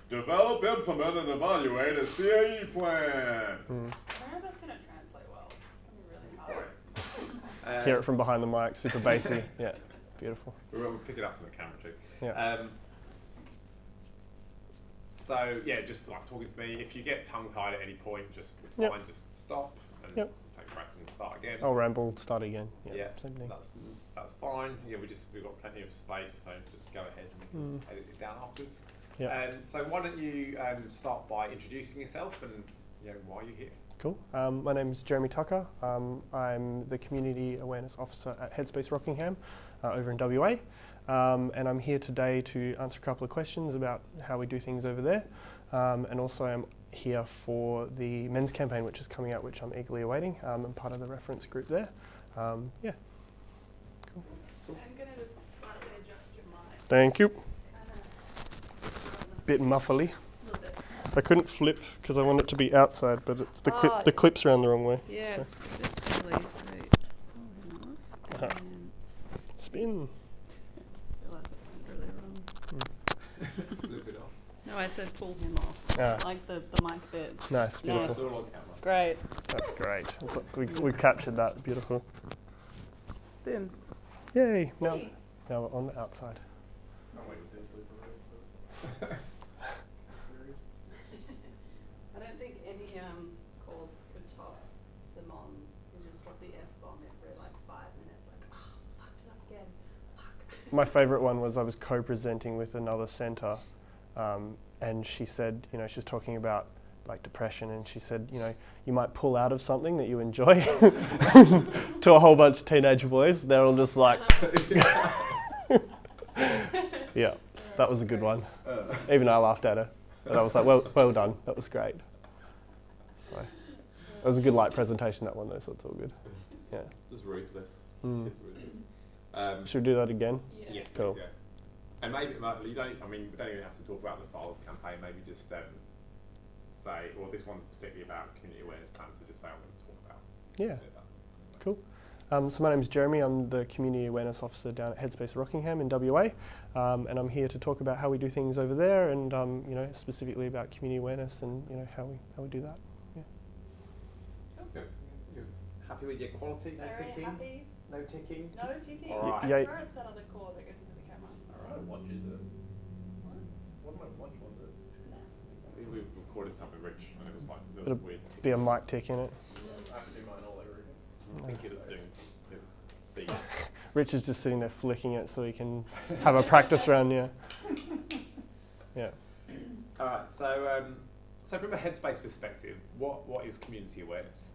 Develop, implement, and evaluate a CAE plan. I don't know if that's going to translate well. It's going to be really hard. Hear it from behind the mic, super bassy. Yeah, beautiful. We'll pick it up from the camera too. Yeah. So yeah, just like talking to me. If you get tongue-tied at any point, it's fine. Just stop and take a breath and start again. I'll ramble, start again. Yeah, same thing. That's fine. Yeah, we've got plenty of space, so just go ahead and we can edit it down afterwards. Yeah. So why don't you start by introducing yourself and why you're here. Cool. My name is Jeremy Tucker. I'm the Community Awareness Officer at Headspace Rockingham over in WA. And I'm here today to answer a couple of questions about how we do things over there. And also I'm here for the men's campaign, which is coming out, which I'm eagerly awaiting. I'm part of the reference group there. Yeah. Cool. I'm going to just slightly adjust your mic. Thank you. Bit muffly. I couldn't flip because I want it to be outside, but it's the clip's around the wrong way. Yeah, so. it's a bit silly, so pull him off. Spin. I feel like it went really wrong. No, I said pull him off. Like the mic bit. Nice, beautiful. It's all on camera. Great. That's great. We captured that. Beautiful. Boom. Yay! Now we're on the outside. I don't think any course could top Simon's, who just dropped the F-bomb every like 5 minutes, like, fucked it up again, fuck. My favourite one was I was co-presenting with another centre, and she said, she was talking about like depression, and she said, you might pull out of something that you enjoy to a whole bunch of teenage boys. They're all just like, yeah, that was a good one. Even I laughed at her, but I was like, well done, that was great. So it was a good light presentation, that one though, so it's all good. Yeah. Just ruthless. Kids ruthless. Should we do that again? Yeah. Yes, Cool. please, yeah. And maybe we don't even have to talk about the file of the campaign. Maybe just say, well, this one's particularly about community awareness plans, so just say I'm going to talk about. Yeah. Cool. So my name is Jeremy. I'm the Community Awareness Officer down at Headspace Rockingham in WA, and I'm here to talk about how we do things over there, and specifically about community awareness and how we do that. Yeah. Okay. You're happy with your quality? No Very ticking? happy. No ticking? No ticking. All right. I Yeah. swear it's that other cord that goes into the camera. All right. Watch is it? What my watch was it? We recorded something rich, and it was like there was It'll weird. be a mic tick in it. I have to do mine all over again. I think it was doing these. Rich is just sitting there flicking it so he can have a practice run. Yeah. Yeah. All right. So from a Headspace perspective, what is community awareness?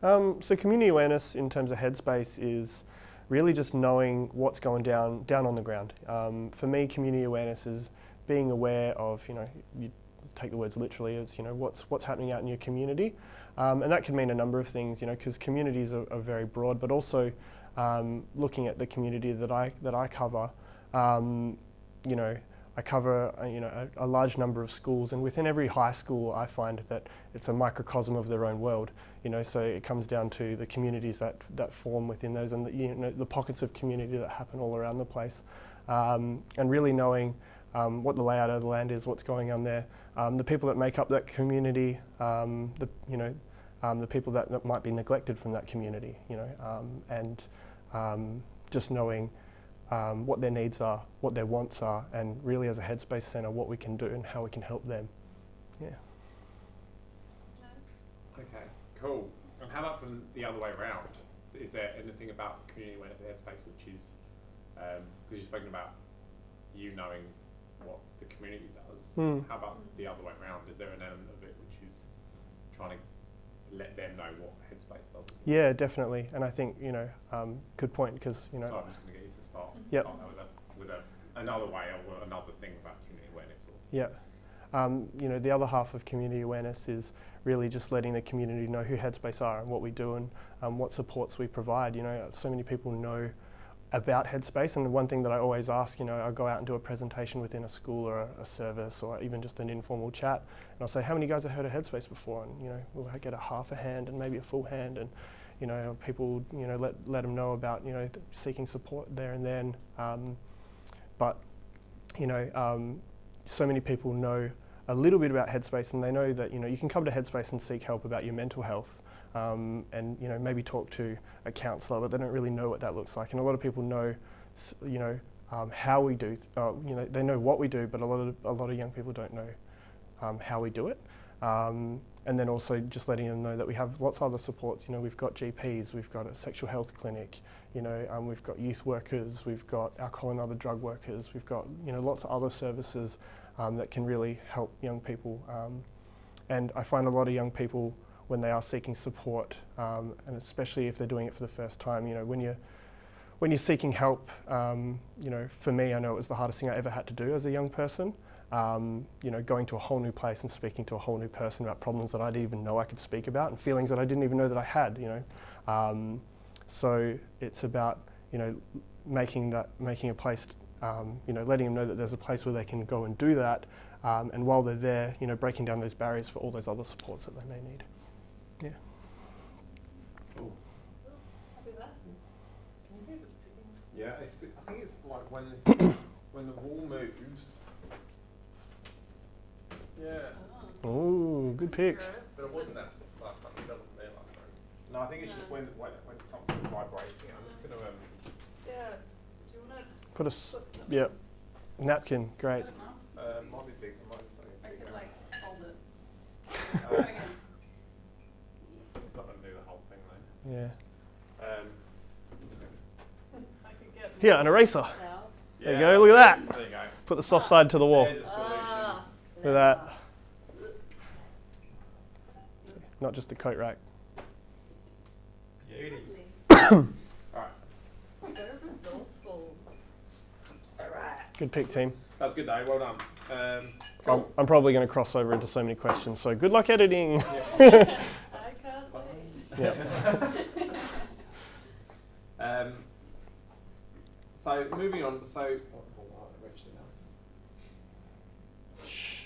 So community awareness in terms of Headspace is really just knowing what's going down on the ground. For me, community awareness is being aware of, you take the words literally, as what's happening out in your community, and that can mean a number of things, because communities are very broad, but also looking at the community that I cover. I cover a large number of schools, and within every high school I find that it's a microcosm of their own world. So it comes down to the communities that form within those, and the pockets of community that happen all around the place, and really knowing what the layout of the land is, what's going on there, the people that make up that community, the people that might be neglected from that community, and just knowing what their needs are, what their wants are, and really as a Headspace Centre, what we can do and how we can help them. Yeah. Okay, cool. And how about from the other way around? Is there anything about community awareness at Headspace which is, because you've spoken about you knowing what the community does, how about the other way around? Is there an element of it which is trying to let them know what Headspace does? Yeah, definitely. And I think, good point, because, So I'm just going to get you to start Yep. that with another way or another thing about community awareness. Yeah. The other half of community awareness is really just letting the community know who Headspace are and what we do and what supports we provide. So many people know about Headspace, and one thing that I always ask, I'll go out and do a presentation within a school or a service or even just an informal chat, and I'll say, how many guys have heard of Headspace before? And we'll get a half a hand and maybe a full hand, and people let them know about seeking support there and then. But so many people know a little bit about Headspace, and they know that you can come to Headspace and seek help about your mental health, and maybe talk to a counsellor, but they don't really know what that looks like. And a lot of people know, how we do. They know what we do, but a lot of young people don't know how we do it. And then also just letting them know that we have lots of other supports. We've got GPs, we've got a sexual health clinic, we've got youth workers, we've got alcohol and other drug workers, we've got lots of other services that can really help young people. And I find a lot of young people, when they are seeking support, and especially if they're doing it for the first time, when you're seeking help, for me, I know it was the hardest thing I ever had to do as a young person. Going to a whole new place and speaking to a whole new person about problems that I didn't even know I could speak about, and feelings that I didn't even know that I had. So it's about making a place, letting them know that there's a place where they can go and do that, and while they're there, breaking down those barriers for all those other supports that they may need. Yeah. Cool. Happy with that? Yeah, I think it's like when the wall moves. Yeah. Oh, good pick. But it wasn't that last time. That wasn't there last time. No, I think it's just when something's vibrating. I'm just gonna Yeah. Do you want to put something? Yep. Napkin, great. might be big. Might be something I bigger. could hold it. Uh, It's not gonna do the whole thing though. Yeah. I could get Here, an eraser. now. There you go, look at that. There you go. Put the soft side to the wall. There's a solution. Look at that. Not just a coat rack. Beauty. Lovely. Alright. Very resourceful. Alright. Good pick, team. That was good though, well done. I'm probably going to cross over into so many questions, so good luck editing. I can't wait. Yeah. So moving on, Shh.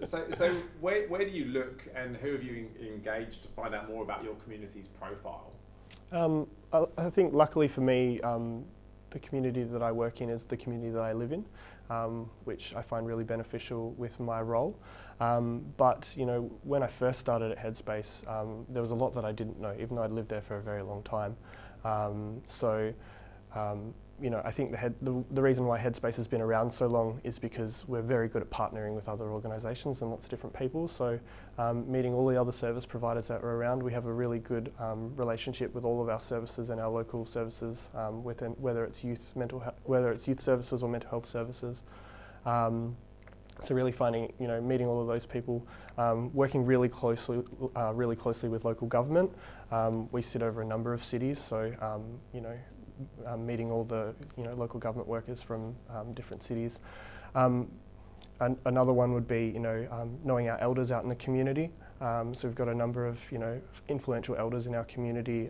so where do you look, and who have you engaged to find out more about your community's profile? I think luckily for me, the community that I work in is the community that I live in, which I find really beneficial with my role. But when I first started at Headspace, there was a lot that I didn't know, even though I'd lived there for a very long time. I think the reason why Headspace has been around so long is because we're very good at partnering with other organisations and lots of different people. So meeting all the other service providers that are around, we have a really good relationship with all of our services and our local services, whether it's youth services or mental health services. So really finding, meeting all of those people, working really closely with local government. We sit over a number of cities, so meeting all the local government workers from different cities. Another one would be knowing our elders out in the community. So we've got a number of influential elders in our community,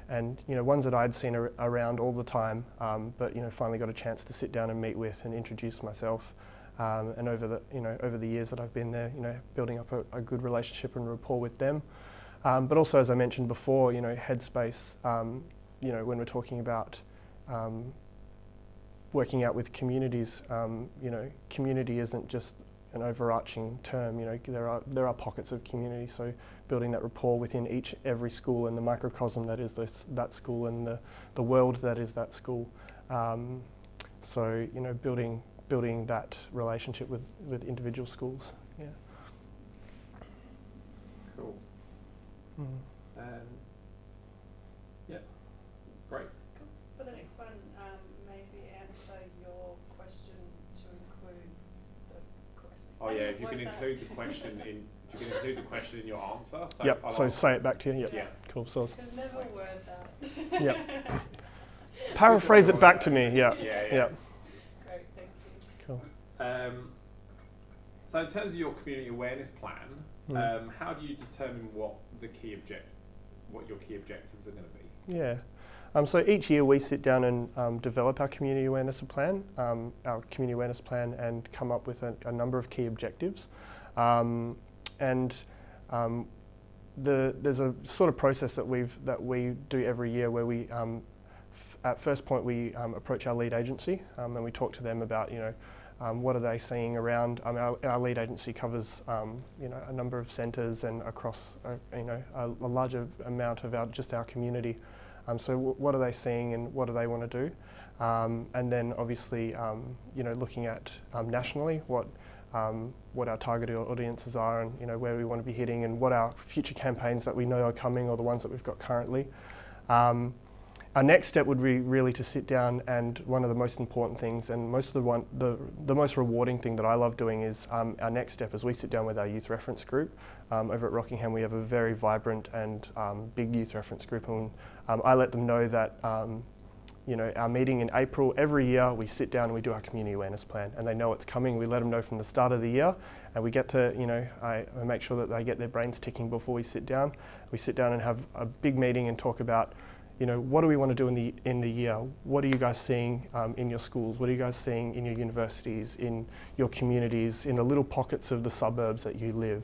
and ones that I'd seen around all the time, but finally got a chance to sit down and meet with and introduce myself. And over the years that I've been there, building up a good relationship and rapport with them. But also, as I mentioned before, Headspace, when we're talking about working out with communities, community isn't just an overarching term. There are pockets of community. So building that rapport within every school and the microcosm that is that school and the world that is that school. So building that relationship with individual schools. Yeah. Cool. Mm. Yeah. Great. Cool. For the next one, maybe answer your question to include the question. Oh yeah, if you can include the question in your answer. So Yep. I'll So ask- say it back to you. Yep. Yeah. Cool. So Can never word that. Yep. Paraphrase it back to me. Yeah. Yeah. Great, thank you. Cool. So in terms of your community awareness plan, how do you determine what your key objectives are going to be? Yeah. So each year we sit down and develop our community awareness plan, and come up with a number of key objectives. There's a sort of process that we do every year where we, at first point, we approach our lead agency and we talk to them about What are they seeing around? Our lead agency covers a number of centres and across a larger amount of just our community. So what are they seeing and what do they want to do? And then obviously looking at nationally what our targeted audiences are and where we want to be hitting and what our future campaigns that we know are coming or the ones that we've got currently. Our next step would be really to sit down, and one of the most important things and the most rewarding thing that I love doing is our next step is we sit down with our youth reference group. Over at Rockingham we have a very vibrant and big youth reference group, and I let them know that our meeting in April, every year we sit down and we do our community awareness plan, and they know it's coming. We let them know from the start of the year, and we get to, I make sure that they get their brains ticking before we sit down. We sit down and have a big meeting and talk about, what do we want to do in the year? What are you guys seeing in your schools? What are you guys seeing in your universities, in your communities, in the little pockets of the suburbs that you live?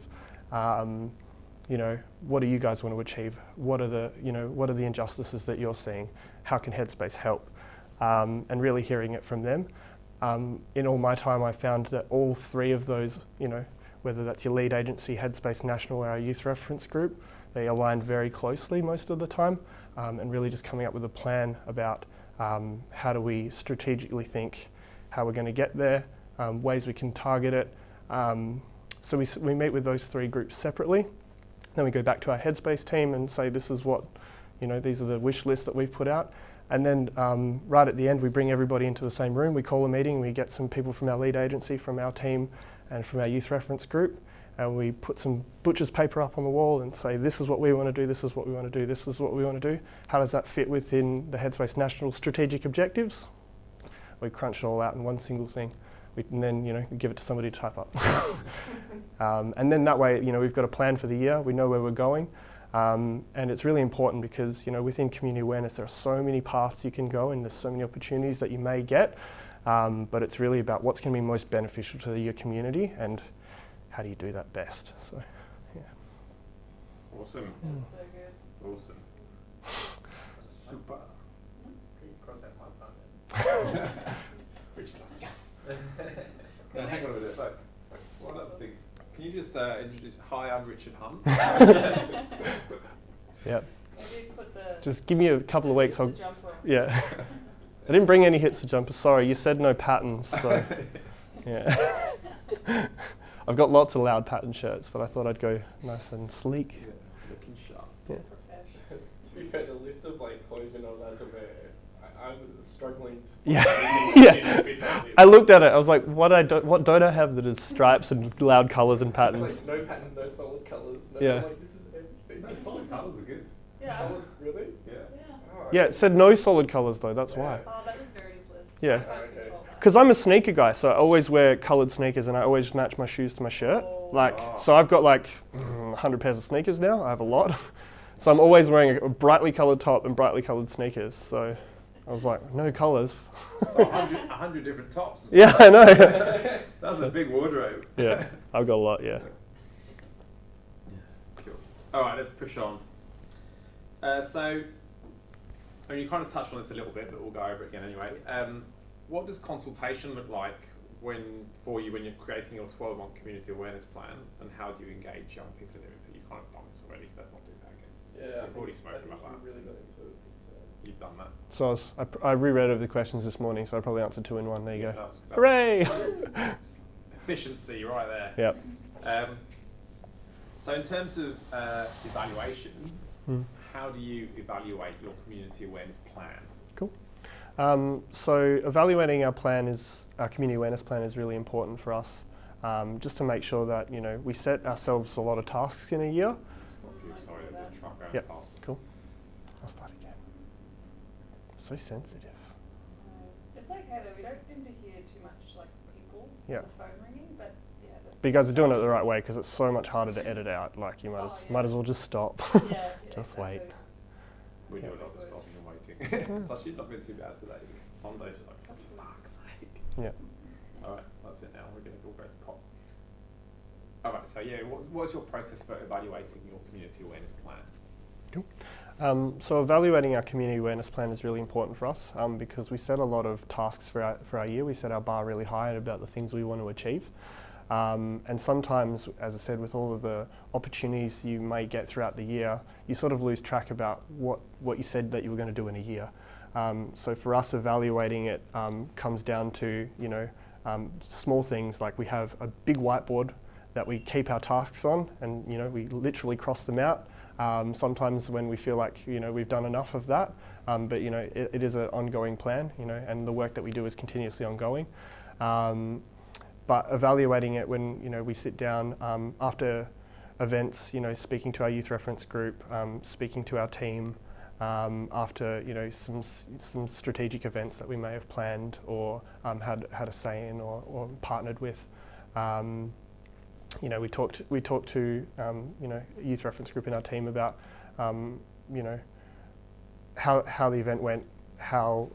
What do you guys want to achieve? What are the injustices that you're seeing? How can Headspace help? And really hearing it from them. In all my time, I found that all three of those, whether that's your lead agency, Headspace National, or our youth reference group, they align very closely most of the time, and really just coming up with a plan about how do we strategically think how we're going to get there, ways we can target it. So we meet with those three groups separately. Then we go back to our Headspace team and say, this is what, these are the wish lists that we've put out. And then right at the end, we bring everybody into the same room. We call a meeting. We get some people from our lead agency, from our team, and from our youth reference group. And we put some butcher's paper up on the wall and say, this is what we want to do, this is what we want to do, this is what we want to do. How does that fit within the Headspace National strategic objectives? We crunch it all out in one single thing. And then, we give it to somebody to type up. And then that way, we've got a plan for the year. We know where we're going. And it's really important because, within community awareness, there are so many paths you can go and there's so many opportunities that you may get. But it's really about what's going to be most beneficial to your community and how do you do that best. So, yeah. Awesome. That's so good. Awesome. Super. Can you cross that part down? Which is like, yes. No, hang on a minute. Like, what other things? Can you just introduce? Hi, I'm Richard Hunt. Yep. Maybe put the. Just give me a couple of weeks. Yeah. I didn't bring any hits to jumper. Sorry, you said no patterns. So, yeah. I've got lots of loud pattern shirts, but I thought I'd go nice and sleek. Yeah, looking sharp. Yeah. To be fair, the list of clothes you're not allowed to wear, I'm struggling to Yeah. I looked at it. I was like, what don't I have that is stripes and loud colours and patterns? It's no patterns, no solid colours. No, Yeah. this is everything. No, solid colours are good. Yeah. Solid, really? Yeah. Yeah. Oh, Yeah, it said no solid colours though. That's why. Oh, that was Verity's list. Yeah. I can't Okay. control that. Because I'm a sneaker guy, so I always wear coloured sneakers and I always match my shoes to my shirt. Oh. So I've got 100 pairs of sneakers now. I have a lot. So I'm always wearing a brightly coloured top and brightly coloured sneakers. So I was like, no colours. So 100 different tops. Yeah, I know. That's a big wardrobe. Yeah, I've got a lot, yeah. Cool. All right, let's push on. So, you kind of touched on this a little bit, but we'll go over it again anyway. What does consultation look like for you when you're creating your 12-month community awareness plan, and how do you engage young people in it? You kind of done this already. Let's not do that again. Yeah, We've already spoken about that. We really got into it. So. You've done that. So I reread over the questions this morning, so I probably answered 2 in 1. There you go. That's Hooray! efficiency right there. Yep. So in terms of evaluation, how do you evaluate your community awareness plan? Cool. So evaluating our community awareness plan is really important for us, just to make sure that we set ourselves a lot of tasks in a year. Stop you. Sorry, there's a truck going Yep. past. Cool. I'll start again. So sensitive. It's okay though. We don't seem to hear too much people. Yeah. On the phone ringing, but yeah. But you guys are doing it the right way because it's so much harder to edit out. You might as well just stop. Yeah. Just wait. We do a lot of stopping and waiting. It's actually not been too bad today. Some days you're like, for fuck's sake. Yeah. All right, that's it now. We're going to all go to pop. All right, so yeah, what's your process for evaluating your community awareness plan? Cool. So evaluating our community awareness plan is really important for us because we set a lot of tasks for our year. We set our bar really high about the things we want to achieve. And sometimes, as I said, with all of the opportunities you may get throughout the year, you sort of lose track about what you said that you were going to do in a year. So for us, evaluating it comes down to, small things like we have a big whiteboard that we keep our tasks on, and we literally cross them out. Sometimes when we feel like we've done enough of that, but it is an ongoing plan, and the work that we do is continuously ongoing. But evaluating it when we sit down after events, speaking to our youth reference group, speaking to our team, after some strategic events that we may have planned or had a say in or partnered with. We talked to a youth reference group in our team about how the event went, how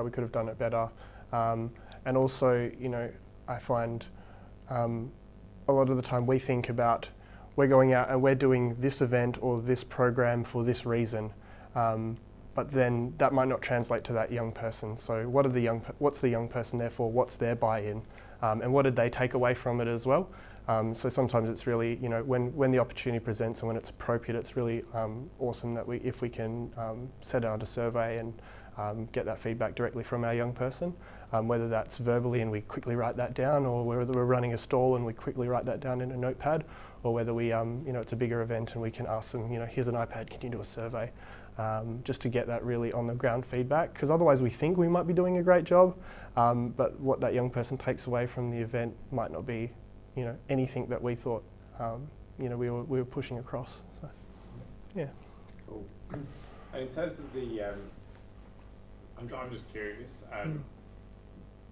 we could have done it better, and also I find a lot of the time we think about we're going out and we're doing this event or this program for this reason, but then that might not translate to that young person. So what's the young person there for? What's their buy-in? And what did they take away from it as well? So sometimes it's really, when the opportunity presents and when it's appropriate, it's really awesome that if we can set out a survey and get that feedback directly from our young person, whether that's verbally and we quickly write that down, or whether we're running a stall and we quickly write that down in a notepad, or whether we, it's a bigger event and we can ask them, here's an iPad, can you do a survey? Just to get that really on the ground feedback, because otherwise we think we might be doing a great job, but what that young person takes away from the event might not be, anything that we thought, we were pushing across. So, yeah. Cool. And in terms of the, I'm just curious.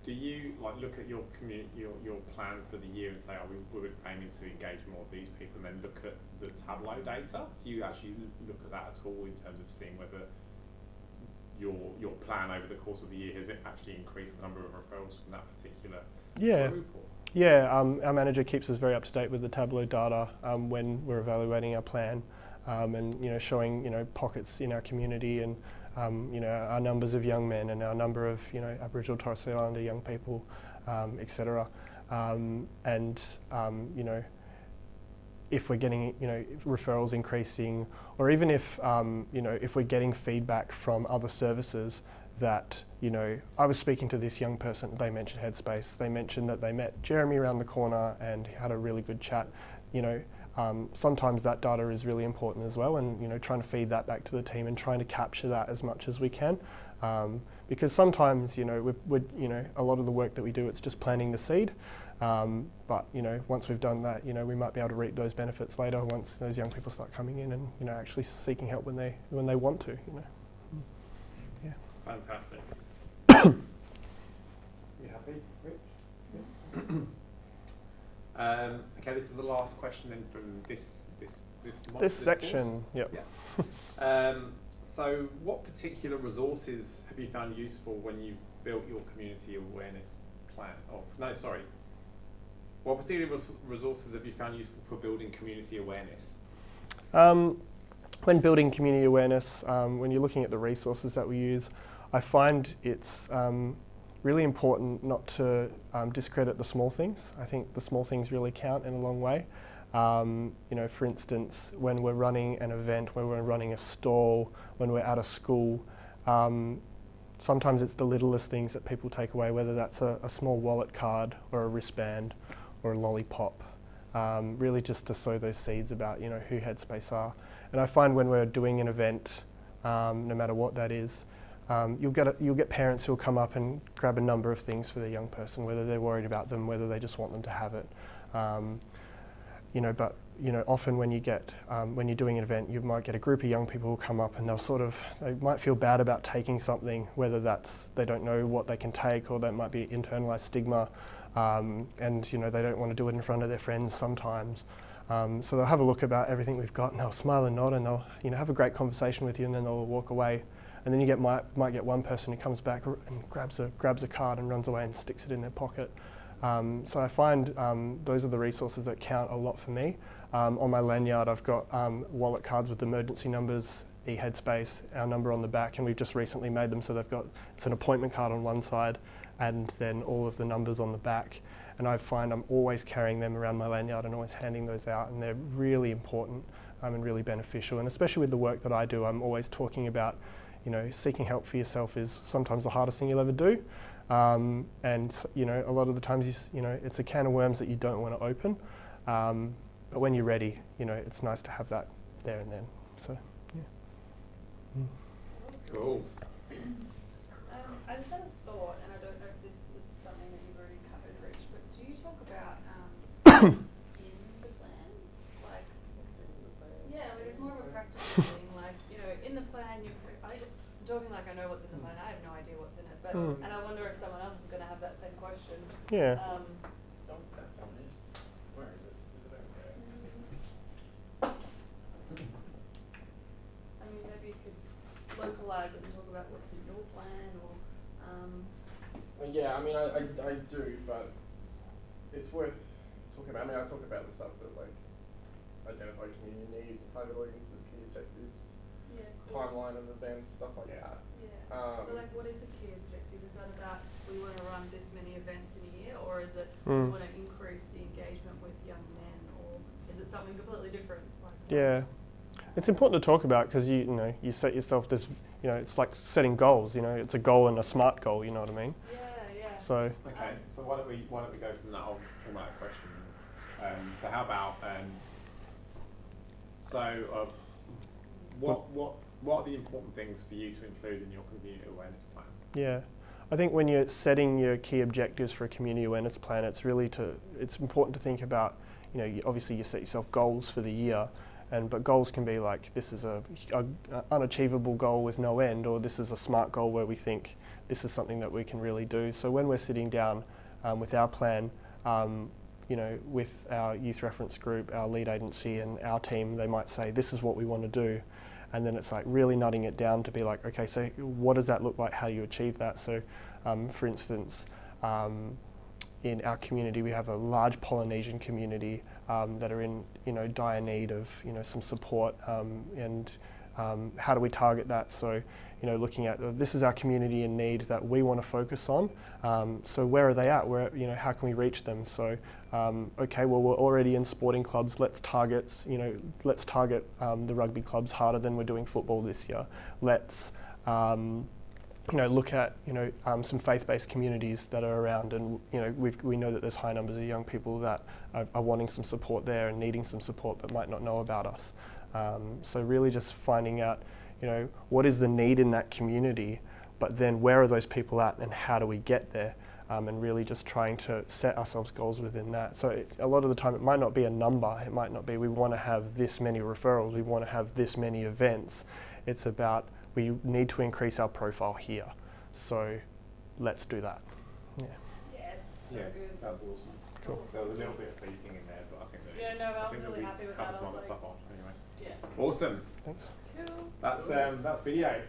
Do you look at your community, your plan for the year and say, we're aiming to engage more of these people, and then look at the Tableau data? Do you actually look at that at all in terms of seeing whether your plan over the course of the year has it actually increased the number of referrals from that particular group? Or? Yeah. Our manager keeps us very up to date with the Tableau data when we're evaluating our plan, and showing pockets in our community and. Our numbers of young men and our number of Aboriginal and Torres Strait Islander young people, etc. If we're getting referrals increasing, or even if if we're getting feedback from other services that I was speaking to this young person, they mentioned Headspace, they mentioned that they met Jeremy around the corner and had a really good chat. Sometimes that data is really important as well, and trying to feed that back to the team and trying to capture that as much as we can, because sometimes a lot of the work that we do, it's just planting the seed, but once we've done that, we might be able to reap those benefits later once those young people start coming in and actually seeking help when they want to. Yeah. Fantastic. You happy, Rich? Yeah. Okay, this is the last question then from this section. Yep. Yeah. So, what particular resources have you found useful when you built your community awareness plan? What particular resources have you found useful for building community awareness? When building community awareness, when you're looking at the resources that we use, I find it's really important not to discredit the small things. I think the small things really count in a long way. For instance, when we're running an event, when we're running a stall, when we're at a school, sometimes it's the littlest things that people take away, whether that's a small wallet card or a wristband or a lollipop, really just to sow those seeds about who Headspace are. And I find when we're doing an event, no matter what that is, you'll get parents who'll come up and grab a number of things for their young person, whether they're worried about them, whether they just want them to have it. But often when you're doing an event, you might get a group of young people who come up and they might feel bad about taking something, whether that's they don't know what they can take, or that might be internalized stigma, and they don't want to do it in front of their friends sometimes. So they'll have a look about everything we've got, and they'll smile and nod, and they'll have a great conversation with you, and then they'll walk away. And then you might get one person who comes back and grabs a card and runs away and sticks it in their pocket. So I find those are the resources that count a lot for me. On my lanyard, I've got wallet cards with emergency numbers eHeadspace, our number on the back, and we've just recently made them so it's an appointment card on one side and then all of the numbers on the back. And I find I'm always carrying them around my lanyard and always handing those out, and they're really important and really beneficial. And especially with the work that I do, I'm always talking about, seeking help for yourself is sometimes the hardest thing you'll ever do. And a lot of the times, it's a can of worms that you don't want to open. But when you're ready, it's nice to have that there and then. So, yeah. Cool. I just had a thought, and I don't know if this is something that you've already covered, Rich, but do you talk about what's in the plan? Like, yeah, like it's more of a practical thing. Like, in the plan, I'm talking like I know what's in the plan. I have no idea what's in it, but and I wonder if someone else is going to have that same question. Yeah. That's not it. Where is it? Is it okay? I mean, maybe you could localize it and talk about what's in your plan, or Yeah, I mean, I do, but it's worth talking about. I mean, I talk about the stuff that, like, identify community needs, target audiences, key objectives, yeah, cool. timeline of events, stuff like that. Yeah. But like, what is a key objective? Is that about we want to run this many events in a year, or is it we want to increase the engagement with young men, or is it something completely different? Like, Yeah. It's important to talk about because you set yourself this, it's like setting goals. It's a goal and a SMART goal. You know what I mean? Yeah. So. Okay, so why don't we go from that on from that question? So how about what are the important things for you to include in your community awareness plan? Yeah, I think when you're setting your key objectives for a community awareness plan, it's important to think about, obviously you set yourself goals for the year, but goals can be like, this is a unachievable goal with no end, or this is a SMART goal where we think this is something that we can really do. So when we're sitting down with our plan, with our youth reference group, our lead agency and our team, they might say, this is what we want to do. And then it's like really nutting it down to be like, okay, so what does that look like? How do you achieve that? So for instance, in our community, we have a large Polynesian community that are in dire need of some support, and how do we target that? So looking at this is our community in need that we want to focus on. So where are they at? Where how can we reach them? So okay, well we're already in sporting clubs. Let's target the rugby clubs harder than we're doing football this year. Let's look at some faith-based communities that are around, and we know that there's high numbers of young people that are wanting some support there and needing some support but might not know about us. So really just finding out what is the need in that community, but then where are those people at and how do we get there, and really just trying to set ourselves goals within that. So a lot of the time it might not be a number, it might not be we want to have this many referrals, we want to have this many events. It's about we need to increase our profile here, so let's do that. Yeah. Yes. Yeah, That's good. that was awesome. Cool. There was a little bit of beeping in there, but I think that Yeah, no, I was think really we happy with covered that. some I other was stuff on anyway. Yeah. Awesome. Thanks. Cool. That's video.